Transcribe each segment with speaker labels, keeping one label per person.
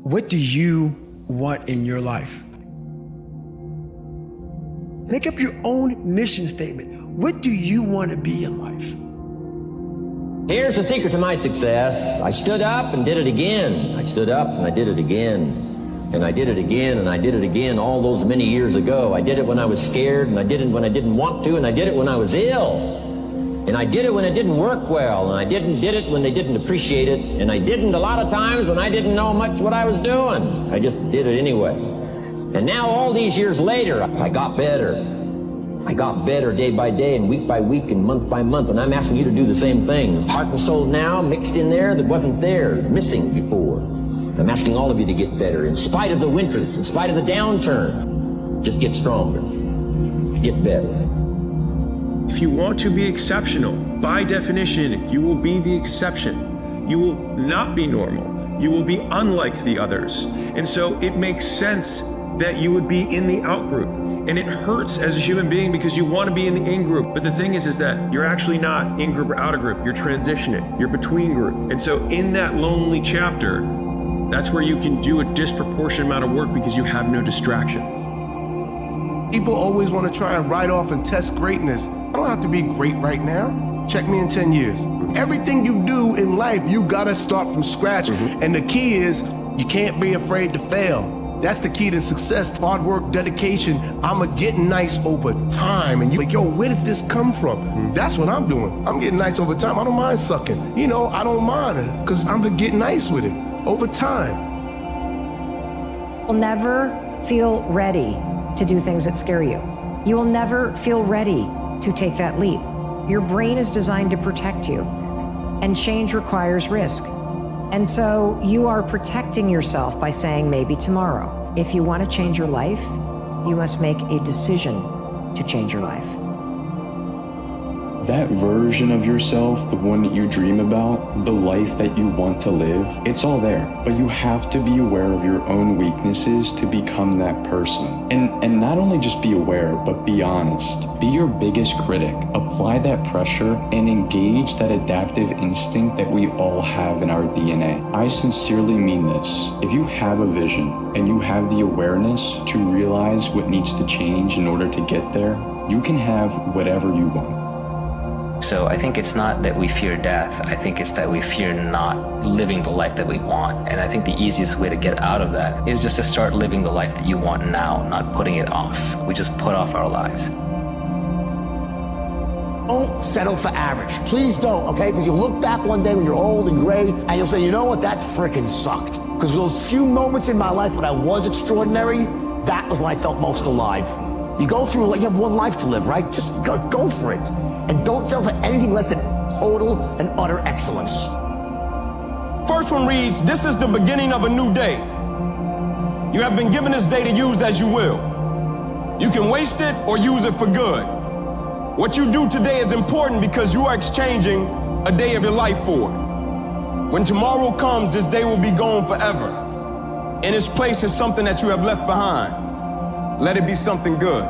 Speaker 1: What do you want in your life? Make up your own mission statement. What do you want to be in life?
Speaker 2: Here's the secret to my success. I stood up and did it again. I stood up and I did it again. And I did it again, and I did it again all those many years ago. I did it when I was scared, and I did it when I didn't want to, and I did it when I was ill. And I did it when it didn't work well, and I did it when they didn't appreciate it, and I didn't a lot of times when I didn't know much what I was doing. I just did it anyway. And now all these years later, I got better. I got better day by day and week by week and month by month, and I'm asking you to do the same thing. Heart and soul now mixed in there that wasn't there, missing before. I'm asking all of you to get better in spite of the winters, in spite of the downturn. Just get stronger, get better.
Speaker 3: If you want to be exceptional, by definition, you will be the exception. You will not be normal. You will be unlike the others. And so it makes sense that you would be in the out group. And it hurts as a human being because you want to be in the in group. But the thing is that you're actually not in group or out of group. You're transitioning. You're between group. And so in that lonely chapter, that's where you can do a disproportionate amount of work because you have no distractions.
Speaker 4: People always want to try and write off and test greatness. I don't have to be great right now. Check me in 10 years. Everything you do in life, you gotta start from scratch. And the key is, you can't be afraid to fail. That's the key to success. Hard work, dedication. I'm getting nice over time. And you're like, yo, where did this come from? That's what I'm doing. I'm getting nice over time. I don't mind sucking. You know, I don't mind it because I'm getting nice with it over time.
Speaker 5: You'll never feel ready to do things that scare you. You will never feel ready to take that leap. Your brain is designed to protect you, and change requires risk. And so you are protecting yourself by saying maybe tomorrow. If you want to change your life, you must make a decision to change your life.
Speaker 6: That version of yourself, the one that you dream about, the life that you want to live, it's all there. But you have to be aware of your own weaknesses to become that person. And not only just be aware, but be honest. Be your biggest critic. Apply that pressure and engage that adaptive instinct that we all have in our DNA. I sincerely mean this. If you have a vision and you have the awareness to realize what needs to change in order to get there, you can have whatever you want.
Speaker 7: So I think it's not that we fear death. I think it's that we fear not living the life that we want. And I think the easiest way to get out of that is just to start living the life that you want now, not putting it off. We just put off our lives.
Speaker 8: Don't settle for average. Please don't, okay? Because you'll look back one day when you're old and gray and you'll say, you know what, that frickin' sucked. Because those few moments in my life when I was extraordinary, that was when I felt most alive. You go through, like you have one life to live, right? Just go for it. And don't settle for anything less than total and utter excellence.
Speaker 9: First one reads, this is the beginning of a new day. You have been given this day to use as you will. You can waste it or use it for good. What you do today is important because you are exchanging a day of your life for it. When tomorrow comes, this day will be gone forever. In its place is something that you have left behind. Let it be something good.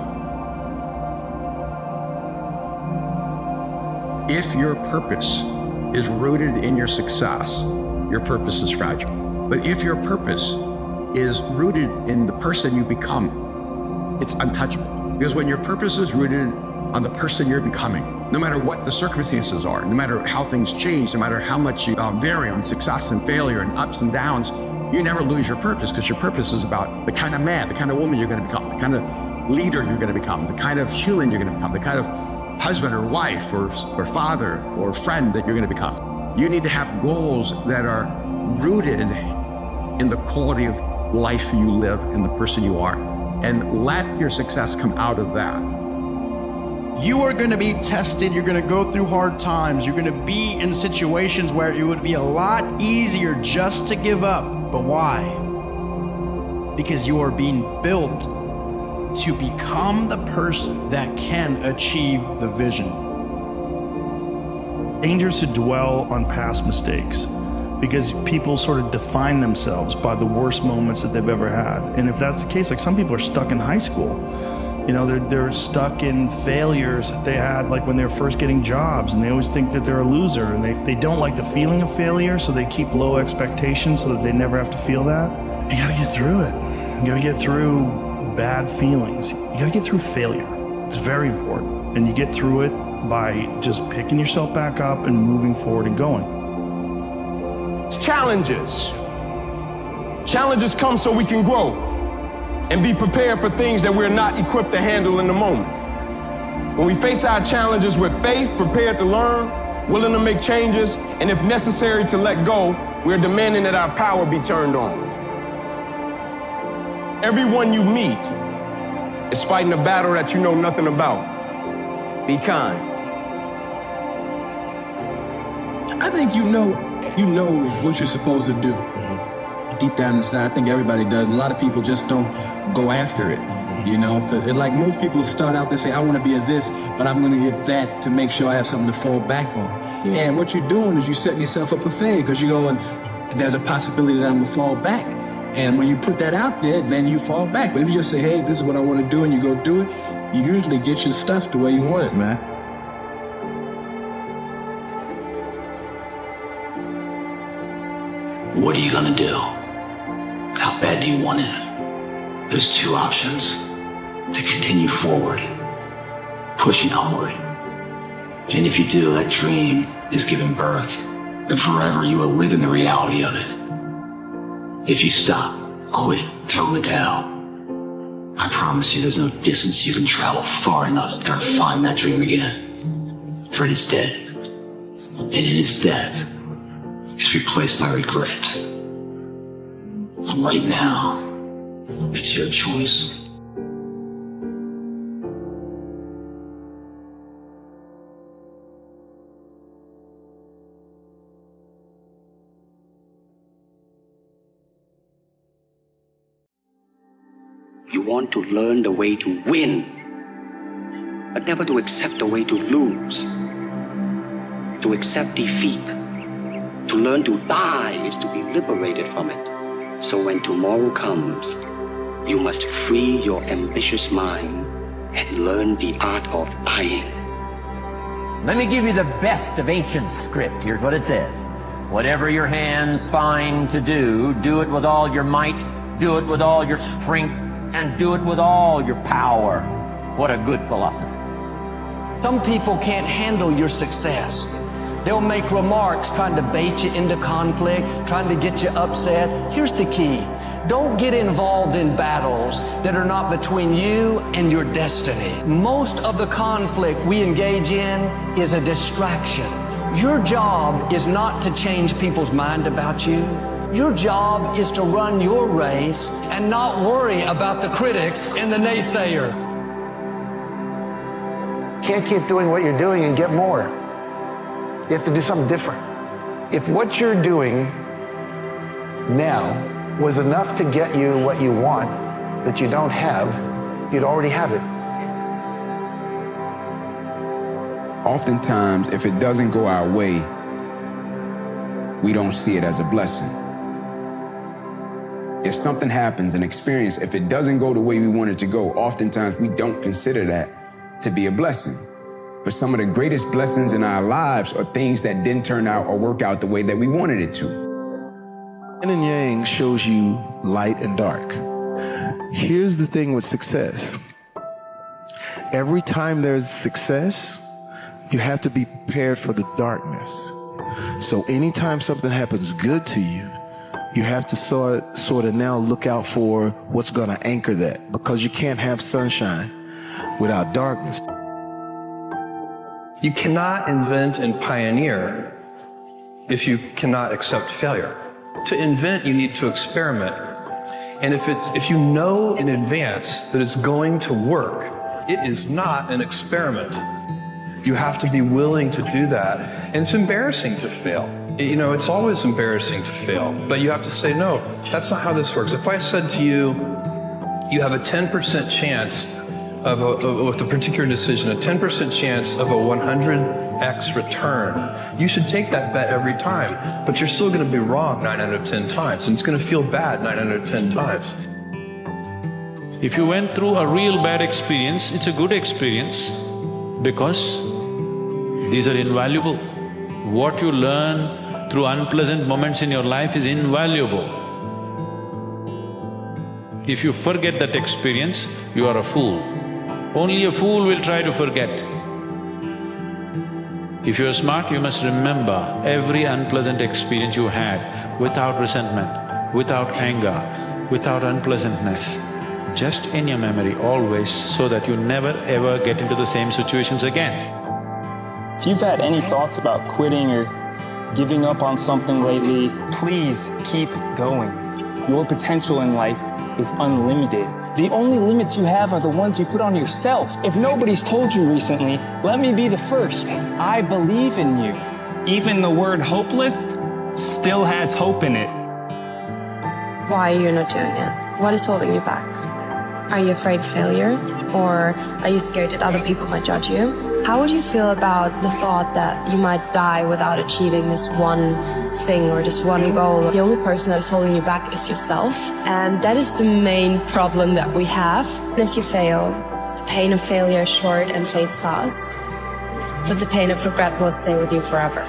Speaker 10: If your purpose is rooted in your success, your purpose is fragile. But if your purpose is rooted in the person you become, it's untouchable. Because when your purpose is rooted on the person you're becoming, no matter what the circumstances are, no matter how things change, no matter how much you vary on success and failure and ups and downs, you never lose your purpose, because your purpose is about the kind of man, the kind of woman you're going to become, the kind of leader you're going to become, the kind of human you're going to become, the kind of husband or wife or father or friend that you're going to become. You need to have goals that are rooted in the quality of life you live and the person you are, and let your success come out of that.
Speaker 11: You are going to be tested, you're going to go through hard times, you're going to be in situations where it would be a lot easier just to give up. But why? Because you are being built to become the person that can achieve the vision.
Speaker 12: Dangerous to dwell on past mistakes, because people sort of define themselves by the worst moments that they've ever had. And if that's the case, like some people are stuck in high school. You know, they're stuck in failures that they had like when they were first getting jobs, and they always think that they're a loser, and they don't like the feeling of failure, so they keep low expectations so that they never have to feel that. you gotta get through it. You gotta get through bad feelings. You gotta get through failure. It's very important. And you get through it by just picking yourself back up and moving forward and going.
Speaker 9: Challenges. Challenges come so we can grow and be prepared for things that we're not equipped to handle in the moment. When we face our challenges with faith, prepared to learn, willing to make changes, and if necessary to let go, we're demanding that our power be turned on. Everyone you meet is fighting a battle that you know nothing about. Be kind.
Speaker 13: I think you know what you're supposed to do. Deep down inside, I think everybody does. A lot of people just don't go after it. You know, like most people start out, they say, I want to be a this, but I'm going to get that to make sure I have something to fall back on. Yeah. And what you're doing is you're setting yourself up for failure because you're going, there's a possibility that I'm going to fall back. And when you put that out there, then you fall back. But if you just say, hey, this is what I want to do, and you go do it, you usually get your stuff the way you want it, man.
Speaker 14: What are you gonna do? How bad do you want it? There's two options. To continue forward, pushing onward. And if you do, that dream is giving birth, and forever you will live in the reality of it. If you stop, quit, throw it down, I promise you there's no distance you can travel far enough to find that dream again. For it is dead. And in its death, it's replaced by regret. And right now, it's your choice. You want to learn the way to win, but never to accept the way to lose. To accept defeat, to learn to die is to be liberated from it. So when tomorrow comes, you must free your ambitious mind and learn the art of dying.
Speaker 2: Let me give you the best of ancient script. Here's what it says. Whatever your hands find to do, do it with all your might, do it with all your strength, and do it with all your power. What a good philosophy.
Speaker 15: Some people can't handle your success. They'll make remarks trying to bait you into conflict, trying to get you upset. Here's the key. Don't get involved in battles that are not between you and your destiny. Most of the conflict we engage in is a distraction. Your job is not to change people's mind about you. Your job is to run your race and not worry about the critics and the naysayers.
Speaker 8: Can't keep doing what you're doing and get more. You have to do something different. If what you're doing now was enough to get you what you want that you don't have, you'd already have it.
Speaker 16: Oftentimes, if it doesn't go our way, we don't see it as a blessing. If something happens, an experience, if it doesn't go the way we want it to go, oftentimes we don't consider that to be a blessing. But some of the greatest blessings in our lives are things that didn't turn out or work out the way that we wanted it to.
Speaker 17: Yin and Yang shows you light and dark. Here's the thing with success. Every time there's success, you have to be prepared for the darkness. So anytime something happens good to you, you have to sort of now look out for what's going to anchor that, because you can't have sunshine without darkness.
Speaker 18: You cannot invent and pioneer if you cannot accept failure. To invent, you need to experiment. And if you know in advance that it's going to work, it is not an experiment. You have to be willing to do that. And it's embarrassing to fail. You know, it's always embarrassing to fail, but you have to say, no, that's not how this works. If I said to you, you have a 10% chance with a particular decision, a 10% chance of a 100x return, you should take that bet every time, but you're still going to be wrong 9 out of 10 times, and it's going to feel bad 9 out of 10 times.
Speaker 19: If you went through a real bad experience, it's a good experience because these are invaluable. What you learn through unpleasant moments in your life is invaluable. If you forget that experience, you are a fool. Only a fool will try to forget. If you are smart, you must remember every unpleasant experience you had without resentment, without anger, without unpleasantness, just in your memory always, so that you never ever get into the same situations again.
Speaker 20: If you've had any thoughts about quitting or giving up on something lately, please keep going. Your potential in life is unlimited. The only limits you have are the ones you put on yourself. If nobody's told you recently, let me be the first. I believe in you. Even the word hopeless still has hope in it.
Speaker 21: Why are you not doing it? What is holding you back? Are you afraid of failure? Or are you scared that other people might judge you? How would you feel about the thought that you might die without achieving this one thing or this one goal? The only person that is holding you back is yourself. And that is the main problem that we have. If you fail, the pain of failure is short and fades fast. But the pain of regret will stay with you forever.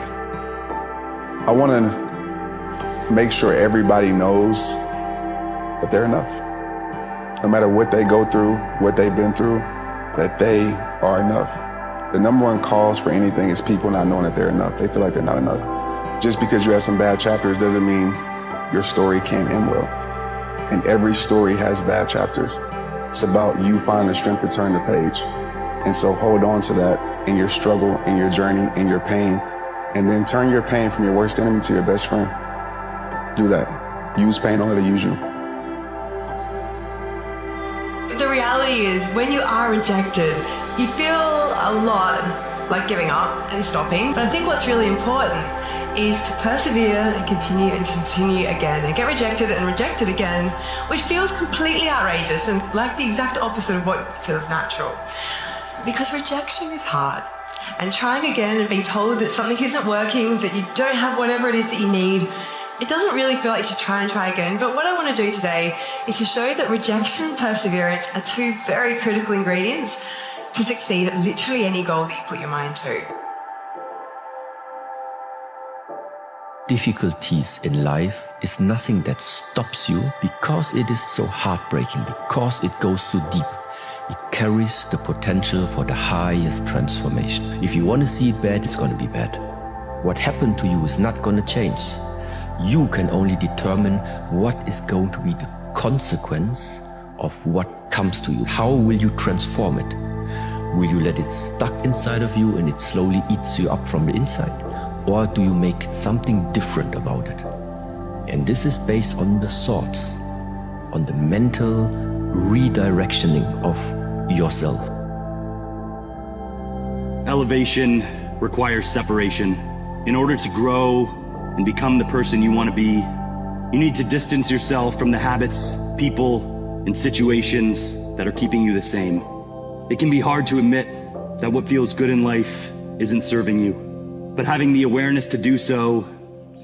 Speaker 17: I want to make sure everybody knows that they're enough. No matter what they go through, what they've been through, that they are enough. The number one cause for anything is people not knowing that they're enough. They feel like they're not enough. Just because you have some bad chapters doesn't mean your story can't end well. And every story has bad chapters. It's about you finding the strength to turn the page. And so hold on to that in your struggle, in your journey, in your pain, and then turn your pain from your worst enemy to your best friend. Do that. Use pain, don't let it use you.
Speaker 22: The reality is, when you are rejected, you feel a lot like giving up and stopping. But I think what's really important is to persevere and continue again, and get rejected and rejected again, which feels completely outrageous and like the exact opposite of what feels natural. Because rejection is hard. And trying again and being told that something isn't working, that you don't have whatever it is that you need, it doesn't really feel like you should try and try again. But what I want to do today is to show that rejection and perseverance are two very critical ingredients to succeed at literally any goal that you put your mind to.
Speaker 2: Difficulties in life is nothing that stops you because it is so heartbreaking, because it goes so deep. It carries the potential for the highest transformation. If you want to see it bad, it's going to be bad. What happened to you is not going to change. You can only determine what is going to be the consequence of what comes to you. How will you transform it? Will you let it stuck inside of you and it slowly eats you up from the inside? Or do you make it something different about it? And this is based on the thoughts, on the mental redirectioning of yourself.
Speaker 23: Elevation requires separation. In order to grow and become the person you want to be, you need to distance yourself from the habits, people, and situations that are keeping you the same. It can be hard to admit that what feels good in life isn't serving you, but having the awareness to do so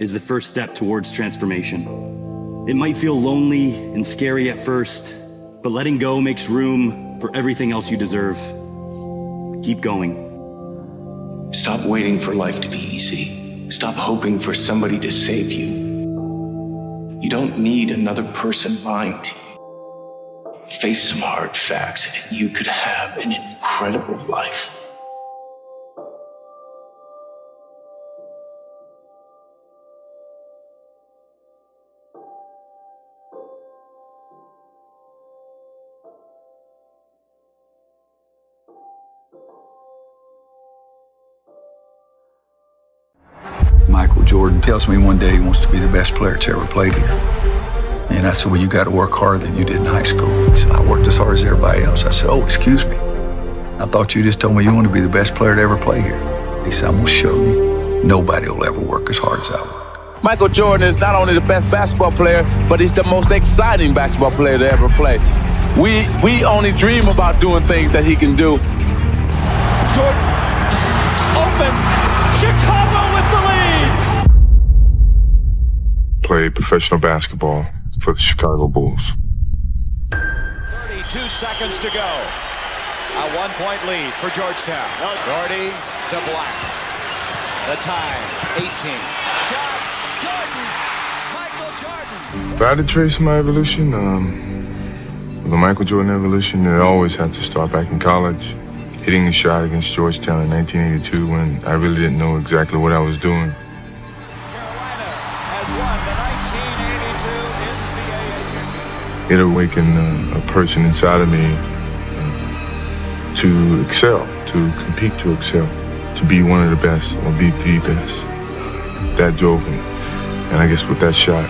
Speaker 23: is the first step towards transformation. It might feel lonely and scary at first, but letting go makes room for everything else you deserve. Keep going.
Speaker 14: Stop waiting for life to be easy. Stop hoping for somebody to save you. You don't need another person lying to you. Face some hard facts and you could have an incredible life.
Speaker 24: Michael Jordan tells me one day he wants to be the best player that's ever played here. And I said, well, you got to work harder than you did in high school. He said, I worked as hard as everybody else. I said, oh, excuse me. I thought you just told me you want to be the best player to ever play here. He said, I'm going to show you. Nobody will ever work as hard as I work.
Speaker 25: Michael Jordan is not only the best basketball player, but he's the most exciting basketball player to ever play. We only dream about doing things that he can do.
Speaker 26: Jordan, open, Chicago with the lead!
Speaker 27: Played professional basketball for the Chicago Bulls.
Speaker 28: 32 seconds to go. A 1-point lead for Georgetown. Gordy to Black. The time, 18. Shot, Jordan, Michael Jordan.
Speaker 27: If I had to trace my evolution, The Michael Jordan evolution, it always had to start back in college. Hitting the shot against Georgetown in 1982 when I really didn't know exactly what I was doing. It awakened a person inside of me to excel, to compete to excel, to be one of the best or be the best. That drove me. And I guess with that shot,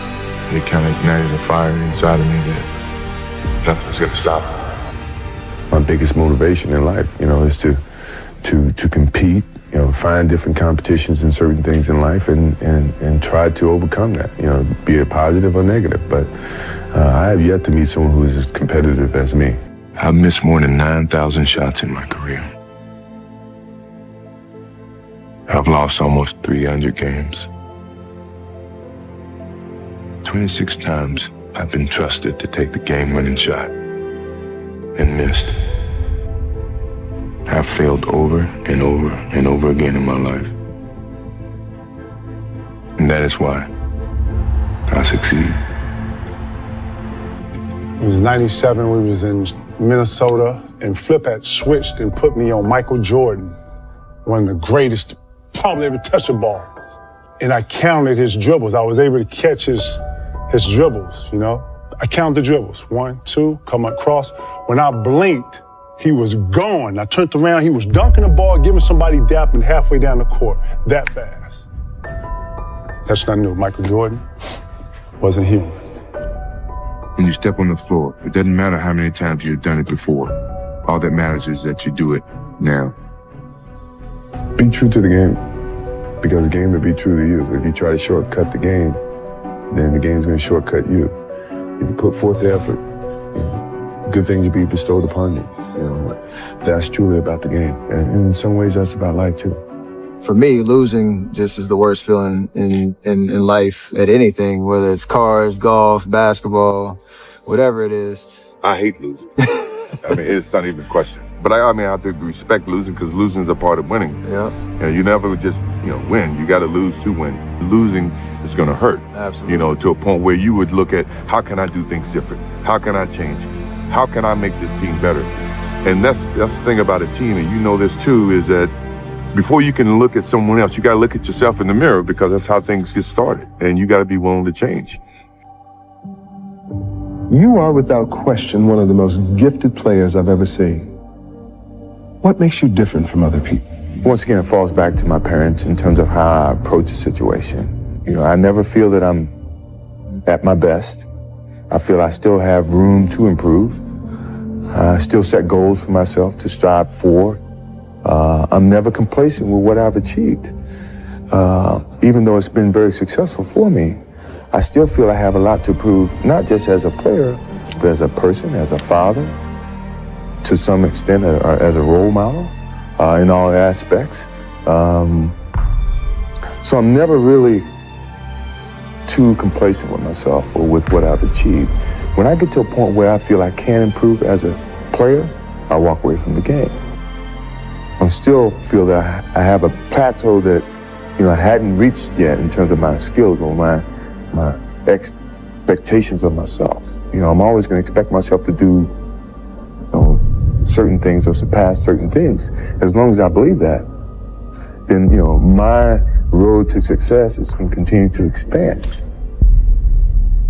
Speaker 27: it kind of ignited a fire inside of me that nothing was going to stop. My biggest motivation in life, is to compete, find different competitions in certain things in life and try to overcome that, be it positive or negative. But I have yet to meet someone who is as competitive as me. I've missed more than 9,000 shots in my career. I've lost almost 300 games. 26 times I've been trusted to take the game-winning shot and missed. I've failed over and over and over again in my life. And that is why I succeed.
Speaker 1: It was 97, we was in Minnesota, and Flip had switched and put me on Michael Jordan, one of the greatest probably ever touched the ball. And I counted his dribbles. I was able to catch his dribbles, I counted the dribbles. 1, 2, come across. When I blinked, he was gone. I turned around, he was dunking the ball, giving somebody dap, and halfway down the court, that fast. That's when I knew Michael Jordan wasn't human.
Speaker 27: When you step on the floor, it doesn't matter how many times you've done it before. All that matters is that you do it now. Be true to the game, because the game will be true to you. If you try to shortcut the game, then the game's going to shortcut you. If you put forth the effort, good things will be bestowed upon you. That's truly about the game. And in some ways, that's about life too.
Speaker 3: For me, losing just is the worst feeling in life at anything, whether it's cars, golf, basketball, whatever it is.
Speaker 27: I hate losing. It's not even a question. But I have to respect losing, because losing is a part of winning.
Speaker 3: Yeah.
Speaker 27: You never just, win. You got to lose to win. Losing is going to hurt.
Speaker 3: Absolutely.
Speaker 27: To a point where you would look at, how can I do things different? How can I change? How can I make this team better? And that's the thing about a team, and this too, is that before you can look at someone else, you got to look at yourself in the mirror, because that's how things get started. And you got to be willing to change.
Speaker 4: You are without question one of the most gifted players I've ever seen. What makes you different from other people?
Speaker 27: Once again, it falls back to my parents in terms of how I approach the situation. I never feel that I'm at my best. I feel I still have room to improve. I still set goals for myself to strive for. I'm never complacent with what I've achieved. Even though it's been very successful for me, I still feel I have a lot to prove, not just as a player, but as a person, as a father, to some extent as a role model in all aspects. So I'm never really too complacent with myself or with what I've achieved. When I get to a point where I feel I can improve as a player, I walk away from the game. I still feel that I have a plateau that I hadn't reached yet in terms of my skills or my expectations of myself. I'm always going to expect myself to do certain things or surpass certain things. As long as I believe that, then my road to success is going to continue to expand.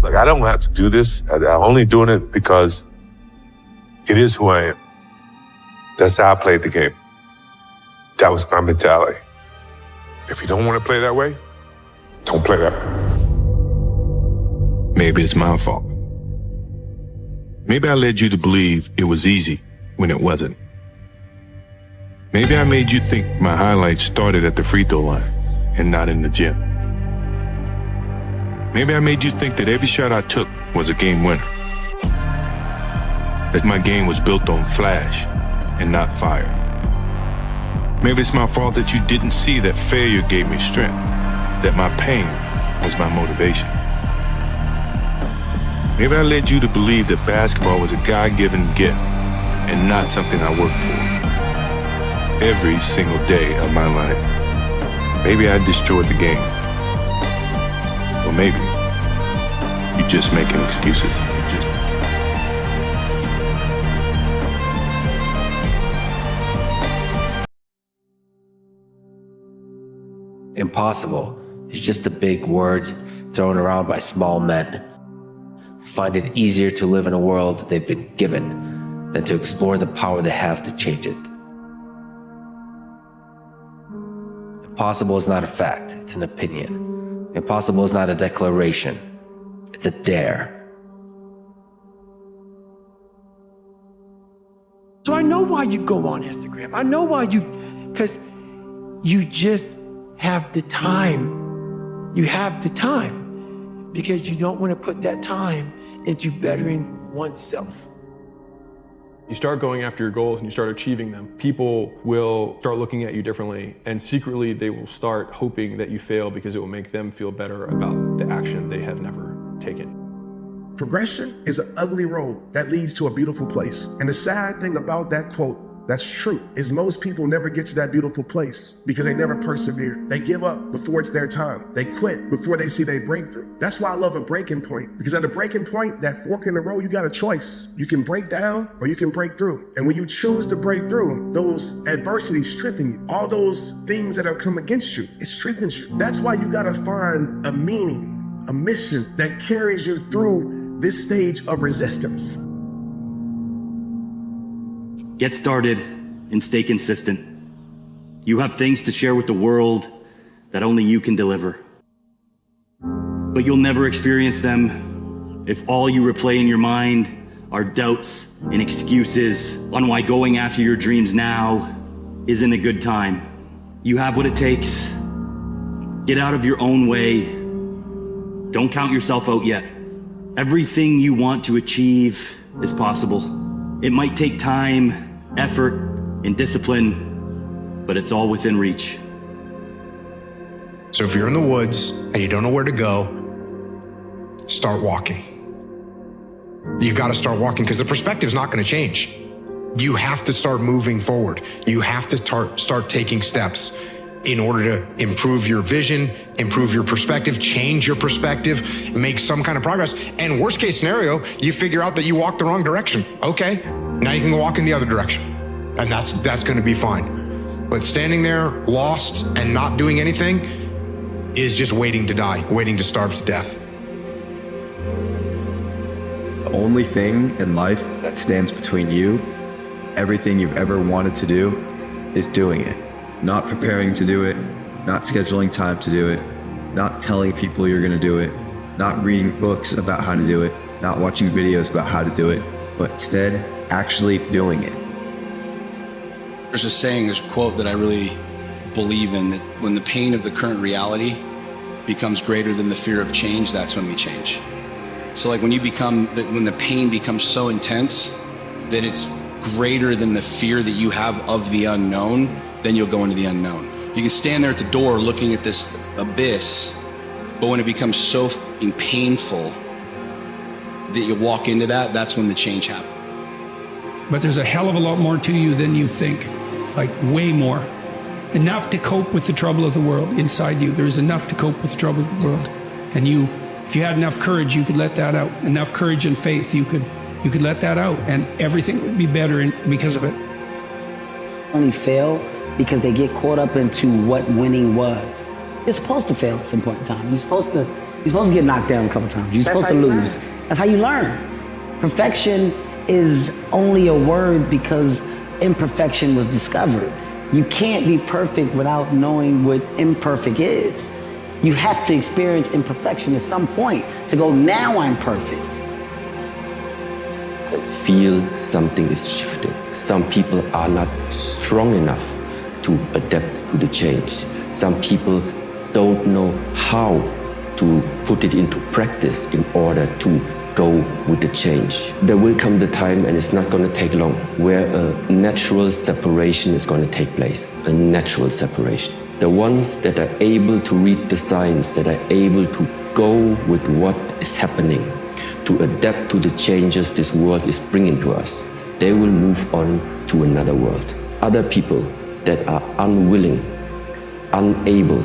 Speaker 27: Like, I don't have to do this. I'm only doing it because it is who I am. That's how I played the game. That was my mentality. If you don't want to play that way, don't play that way. Maybe it's my fault. Maybe I led you to believe it was easy when it wasn't. Maybe I made you think my highlights started at the free throw line and not in the gym. Maybe I made you think that every shot I took was a game winner. That my game was built on flash and not fire. Maybe it's my fault that you didn't see that failure gave me strength, that my pain was my motivation. Maybe I led you to believe that basketball was a God-given gift and not something I worked for. Every single day of my life. Maybe I destroyed the game. Or maybe you're just making excuses.
Speaker 5: Impossible is just a big word thrown around by small men. Find it easier to live in a world they've been given than to explore the power they have to change it. Impossible is not a fact, it's an opinion. Impossible is not a declaration, it's a dare.
Speaker 6: So I know why you go on Instagram. I know why because you just have the time. You have the time because you don't want to put that time into bettering oneself.
Speaker 7: You start going after your goals and you start achieving them, people will start looking at you differently, and secretly they will start hoping that you fail because it will make them feel better about the action they have never taken.
Speaker 9: Progression is an ugly road that leads to a beautiful place. And the sad thing about that quote that's true is most people never get to that beautiful place because they never persevere. They give up before it's their time. They quit before they see their breakthrough. That's why I love a breaking point, because at a breaking point, that fork in the road, you got a choice. You can break down or you can break through. And when you choose to break through, those adversities strengthen you. All those things that have come against you, it strengthens you. That's why you got to find a meaning, a mission that carries you through this stage of resistance.
Speaker 23: Get started and stay consistent. You have things to share with the world that only you can deliver. But you'll never experience them if all you replay in your mind are doubts and excuses on why going after your dreams now isn't a good time. You have what it takes. Get out of your own way. Don't count yourself out yet. Everything you want to achieve is possible. It might take time, effort, and discipline, but it's all within reach.
Speaker 10: So if you're in the woods and you don't know where to go, start walking. You've got to start walking because the perspective's not going to change. You have to start moving forward. You have to start taking steps in order to improve your vision, improve your perspective, change your perspective, make some kind of progress. And worst case scenario, you figure out that you walked the wrong direction. Okay, now you can walk in the other direction. And that's going to be fine. But standing there lost and not doing anything is just waiting to die, waiting to starve to death.
Speaker 11: The only thing in life that stands between you, everything you've ever wanted to do, is doing it. Not preparing to do it, not scheduling time to do it, not telling people you're going to do it, not reading books about how to do it, not watching videos about how to do it, but instead actually doing it.
Speaker 12: There's a saying, there's a quote that I really believe in, that when the pain of the current reality becomes greater than the fear of change, that's when we change. So like when the pain becomes so intense that it's greater than the fear that you have of the unknown, then you'll go into the unknown. You can stand there at the door looking at this abyss, but when it becomes so fucking painful that you walk into that, that's when the change happens.
Speaker 13: But there's a hell of a lot more to you than you think, like way more. Enough to cope with the trouble of the world inside you. There's enough to cope with the trouble of the world. And if you had enough courage, you could let that out. Enough courage and faith, you could let that out, and everything would be better because of it.
Speaker 29: Only fail because they get caught up into what winning was. You're supposed to fail at some point in time. You're supposed to get knocked down a couple times. You're supposed to lose. That's how you learn. Perfection is only a word because imperfection was discovered. You can't be perfect without knowing what imperfect is. You have to experience imperfection at some point to go, now I'm perfect.
Speaker 30: I feel something is shifting. Some people are not strong enough to adapt to the change. Some people don't know how to put it into practice in order to go with the change. There will come the time, and it's not going to take long, where a natural separation is going to take place. A natural separation. The ones that are able to read the signs, that are able to go with what is happening, to adapt to the changes this world is bringing to us, they will move on to another world. Other people that are unwilling, unable,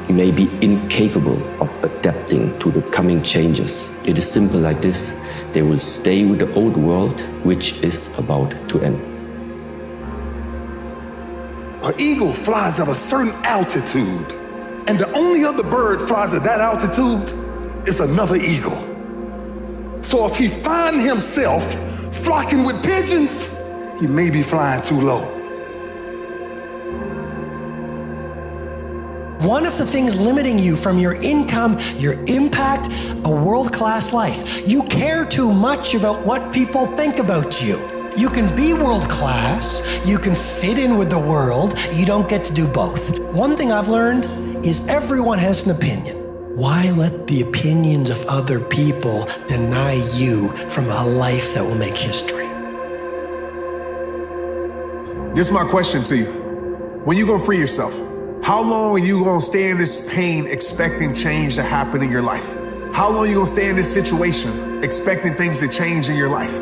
Speaker 30: maybe incapable of adapting to the coming changes. It is simple like this. They will stay with the old world, which is about to end.
Speaker 31: An eagle flies at a certain altitude
Speaker 2: And the only other bird flies at that altitude is another eagle. So if he finds himself flocking with pigeons, he may be flying too low.
Speaker 8: One of the things limiting you from your income, your impact, a world-class life. You care too much about what people think about you. You can be world-class, you can fit in with the world, you don't get to do both. One thing I've learned is everyone has an opinion. Why let the opinions of other people deny you from a life that will make history?
Speaker 15: This is my question to you. When you gonna free yourself? How long are you gonna stay in this pain expecting change to happen in your life? How long are you gonna stay in this situation expecting things to change in your life?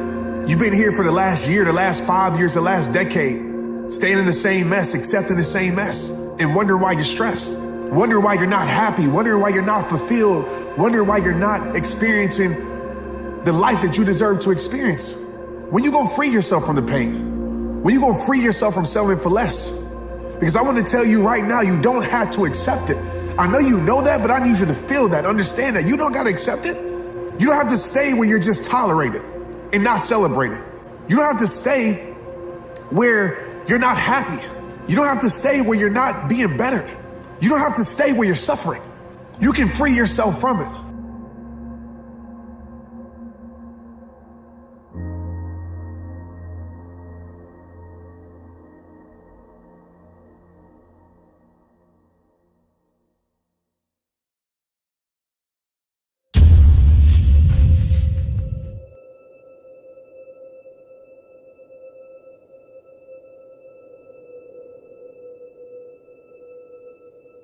Speaker 15: You've been here for the last year, the last 5 years, the last decade, staying in the same mess, accepting the same mess, and wonder why you're stressed. Wonder why you're not happy, wonder why you're not fulfilled, wonder why you're not experiencing the life that you deserve to experience. When you gonna free yourself from the pain? When you gonna free yourself from settling for less? Because I want to tell you right now, you don't have to accept it. I know you know that, but I need you to feel that, understand that. You don't got to accept it. You don't have to stay where you're just tolerated and not celebrated. You don't have to stay where you're not happy. You don't have to stay where you're not being bettered. You don't have to stay where you're suffering. You can free yourself from it.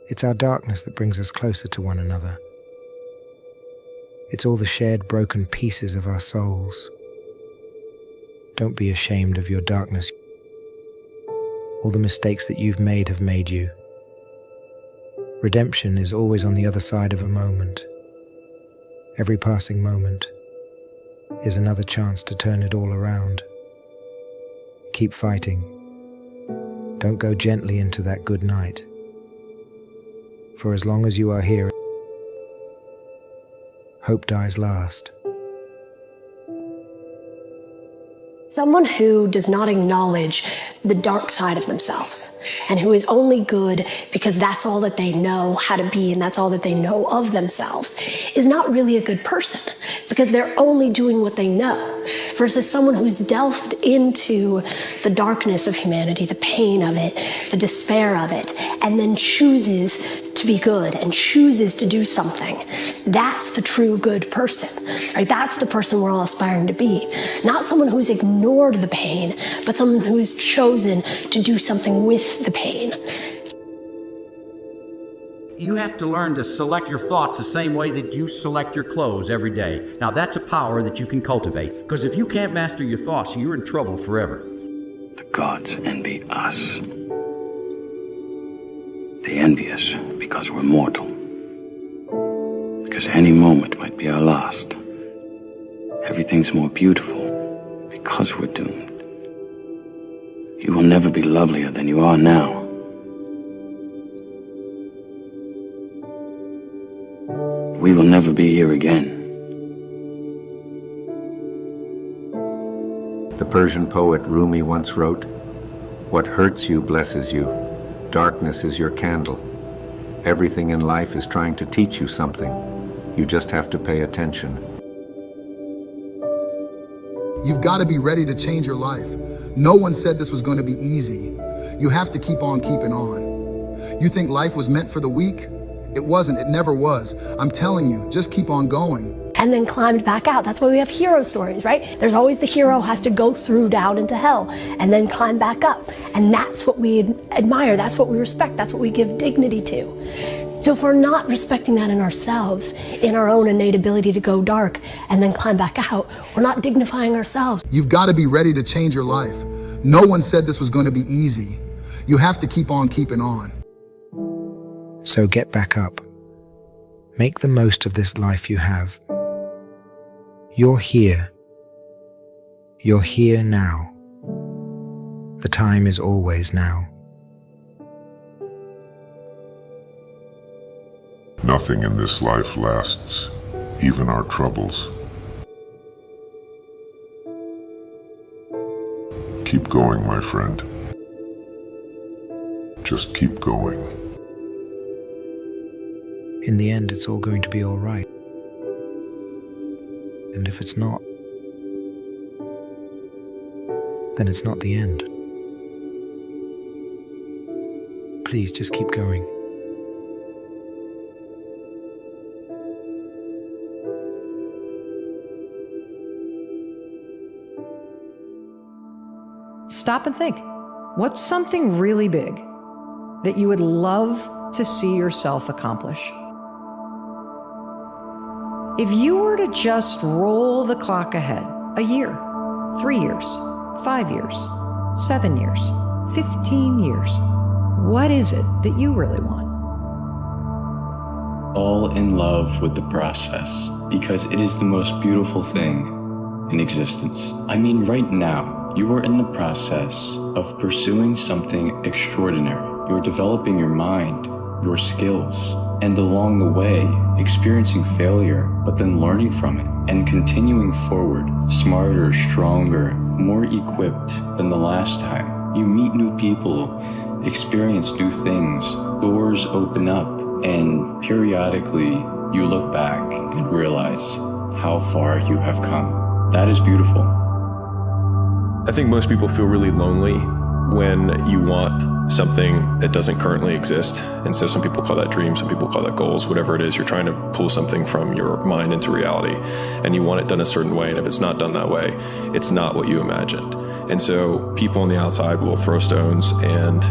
Speaker 16: It's our darkness that brings us closer to one another. It's all the shared broken pieces of our souls. Don't be ashamed of your darkness. All the mistakes that you've made have made you. Redemption is always on the other side of a moment. Every passing moment is another chance to turn it all around. Keep fighting. Don't go gently into that good night. For as long as you are here, hope dies last.
Speaker 17: Someone who does not acknowledge the dark side of themselves and who is only good because that's all that they know how to be and that's all that they know of themselves is not really a good person because they're only doing what they know, versus someone who's delved into the darkness of humanity, the pain of it, the despair of it, and then chooses to be good and chooses to do something. That's the true good person, right? That's the person we're all aspiring to be. Not someone who's ignored the pain, but someone who's chosen to do something with the pain.
Speaker 18: You have to learn to select your thoughts the same way that you select your clothes every day. Now that's a power that you can cultivate, because if you can't master your thoughts, you're in trouble forever.
Speaker 19: The gods envy us. They envy us because we're mortal. Because any moment might be our last. Everything's more beautiful because we're doomed. You will never be lovelier than you are now. We will never be here again.
Speaker 20: The Persian poet Rumi once wrote, "What hurts you blesses you. Darkness is your candle. Everything in life is trying to teach you something. You just have to pay attention."
Speaker 21: You've got to be ready to change your life. No one said this was going to be easy. You have to keep on keeping on. You think life was meant for the weak? It wasn't. It never was. I'm telling you, just keep on going.
Speaker 17: And then climbed back out. That's why we have hero stories, right? There's always the hero has to go through down into hell and then climb back up. And that's what we admire. That's what we respect. That's what we give dignity to. So if we're not respecting that in ourselves, in our own innate ability to go dark and then climb back out, we're not dignifying ourselves.
Speaker 21: You've got to be ready to change your life. No one said this was going to be easy. You have to keep on keeping on.
Speaker 16: So get back up. Make the most of this life you have. You're here. You're here now. The time is always now.
Speaker 1: Nothing in this life lasts, even our troubles. Keep going, my friend. Just keep going.
Speaker 16: In the end, it's all going to be all right. And if it's not, then it's not the end. Please just keep going.
Speaker 3: Stop and think. What's something really big that you would love to see yourself accomplish? If you were to just roll the clock ahead, a year, 3 years, 5 years, 7 years, 15 years, what is it that you really want?
Speaker 4: Fall in love with the process, because it is the most beautiful thing in existence. I mean, right now, you are in the process of pursuing something extraordinary. You're developing your mind, your skills, and along the way, experiencing failure, but then learning from it and continuing forward, smarter, stronger, more equipped than the last time. You meet new people, experience new things, doors open up, and periodically you look back and realize how far you have come. That is beautiful.
Speaker 7: I think most people feel really lonely when you want something that doesn't currently exist. And so some people call that dreams, some people call that goals, whatever it is. You're trying to pull something from your mind into reality and you want it done a certain way. And if it's not done that way, it's not what you imagined. And so people on the outside will throw stones and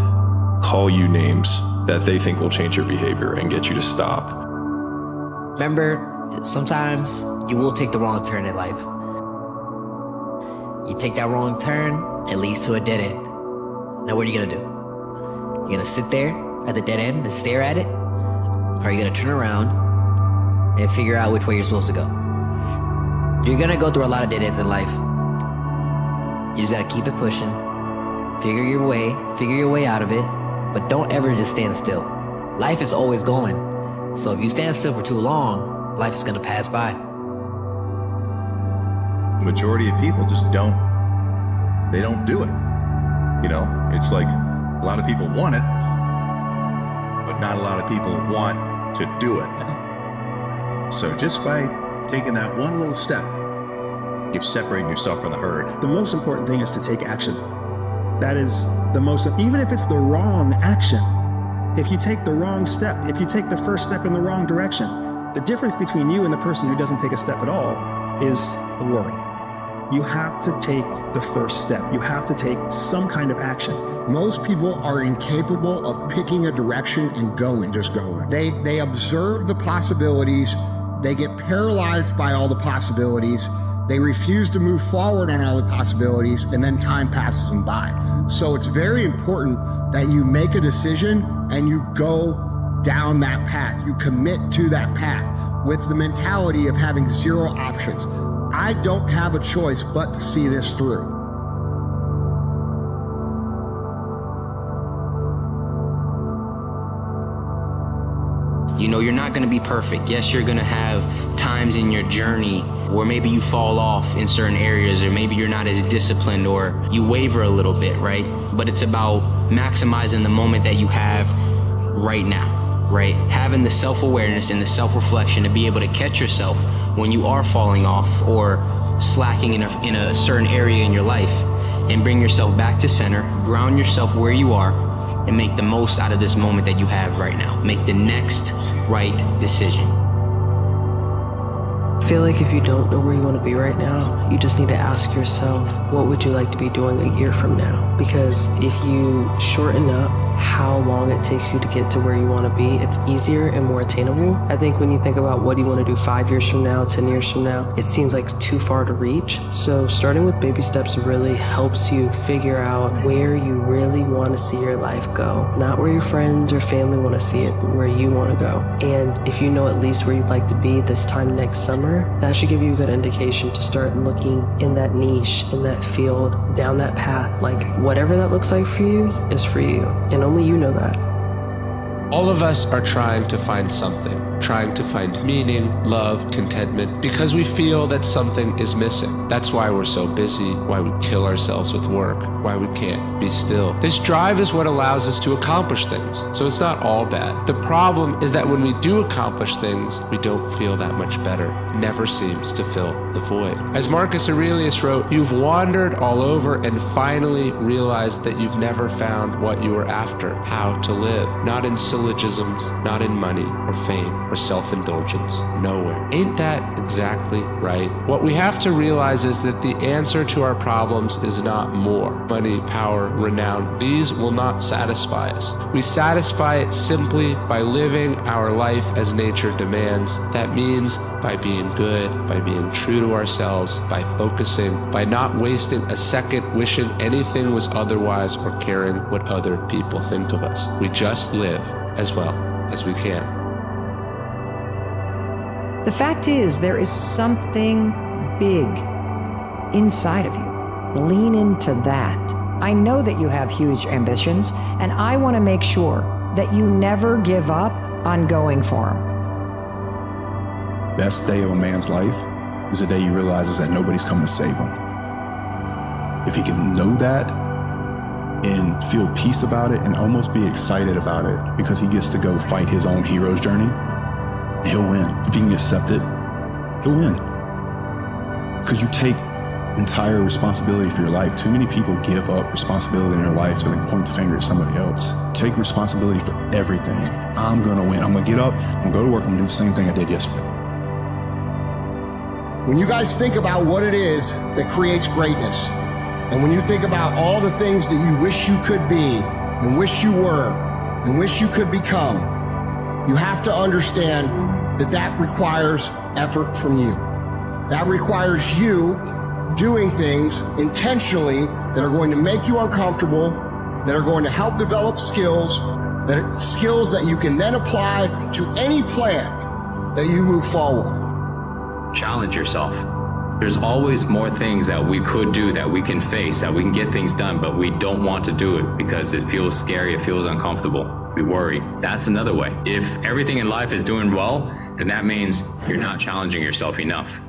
Speaker 7: call you names that they think will change your behavior and get you to stop.
Speaker 14: Remember, sometimes you will take the wrong turn in life. You take that wrong turn, it leads to a dead end. Now what are you gonna do? You're gonna sit there at the dead end and stare at it? Or are you gonna turn around and figure out which way you're supposed to go? You're gonna go through a lot of dead ends in life. You just gotta keep it pushing, figure your way out of it, but don't ever just stand still. Life is always going. So if you stand still for too long, life is gonna pass by.
Speaker 22: Majority of people just don't do it. You know, it's like a lot of people want it, but not a lot of people want to do it. So just by taking that one little step, you're separating yourself from the herd.
Speaker 24: The most important thing is to take action. That is the most, even if it's the wrong action. If you take the wrong step, if you take the first step in the wrong direction, the difference between you and the person who doesn't take a step at all is the worry. You have to take the first step. You have to take some kind of action.
Speaker 25: Most people are incapable of picking a direction and just going. They observe the possibilities. They get paralyzed by all the possibilities. They refuse to move forward on all the possibilities, and then time passes them by. So it's very important that you make a decision and you go down that path. You commit to that path with the mentality of having zero options. I don't have a choice but to see this through.
Speaker 26: You know, you're not gonna be perfect. Yes, you're gonna have times in your journey where maybe you fall off in certain areas, or maybe you're not as disciplined, or you waver a little bit, right? But it's about maximizing the moment that you have right now, right? Having the self-awareness and the self-reflection to be able to catch yourself when you are falling off or slacking in a certain area in your life, and bring yourself back to center, ground yourself where you are, and make the most out of this moment that you have right now. Make the next right decision.
Speaker 27: I feel like if you don't know where you want to be right now, you just need to ask yourself, what would you like to be doing a year from now? Because if you shorten up how long it takes you to get to where you want to be, it's easier and more attainable. I think when you think about what do you want to do 5 years from now, 10 years from now, it seems like too far to reach. So starting with baby steps really helps you figure out where you really want to see your life go. Not where your friends or family want to see it, but where you want to go. And if you know at least where you'd like to be this time next summer, that should give you a good indication to start looking in that niche, in that field, down that path. Like whatever that looks like for you is for you. And only you know that.
Speaker 28: All of us are trying to find something.
Speaker 5: trying to find meaning, love, contentment, because we feel that something is missing. That's why we're so busy, why we kill ourselves with work, why we can't be still. This drive is what allows us to accomplish things, so it's not all bad. The problem is that when we do accomplish things, we don't feel that much better. It never seems to fill the void. As Marcus Aurelius wrote, you've wandered all over and finally realized that you've never found what you were after, how to live. Not in syllogisms, not in money or fame or self-indulgence, nowhere. Ain't that exactly right? What we have to realize is that the answer to our problems is not more. Money, power, renown, these will not satisfy us. We satisfy it simply by living our life as nature demands. That means by being good, by being true to ourselves, by focusing, by not wasting a second wishing anything was otherwise or caring what other people think of us. We just live as well as we can.
Speaker 3: The fact is, there is something big inside of you. Lean into that. I know that you have huge ambitions, and I want to make sure that you never give up on going for them.
Speaker 6: Best day of a man's life is the day he realizes that nobody's coming to save him. If he can know that and feel peace about it and almost be excited about it because he gets to go fight his own hero's journey, he'll win. If he can accept it, he'll win. Because you take entire responsibility for your life. Too many people give up responsibility in their life so they can point the finger at somebody else. Take responsibility for everything. I'm gonna win. I'm gonna get up, I'm gonna go to work, I'm gonna do the same thing I did yesterday.
Speaker 25: When you guys think about what it is that creates greatness, and when you think about all the things that you wish you could be, and wish you were, and wish you could become, you have to understand that that requires effort from you. That requires you doing things intentionally that are going to make you uncomfortable, that are going to help develop skills that you can then apply to any plan that you move forward.
Speaker 9: Challenge yourself. There's always more things that we could do, that we can face, that we can get things done, but we don't want to do it because it feels scary, it feels uncomfortable. We worry. That's another way. If everything in life is doing well, then that means you're not challenging yourself enough.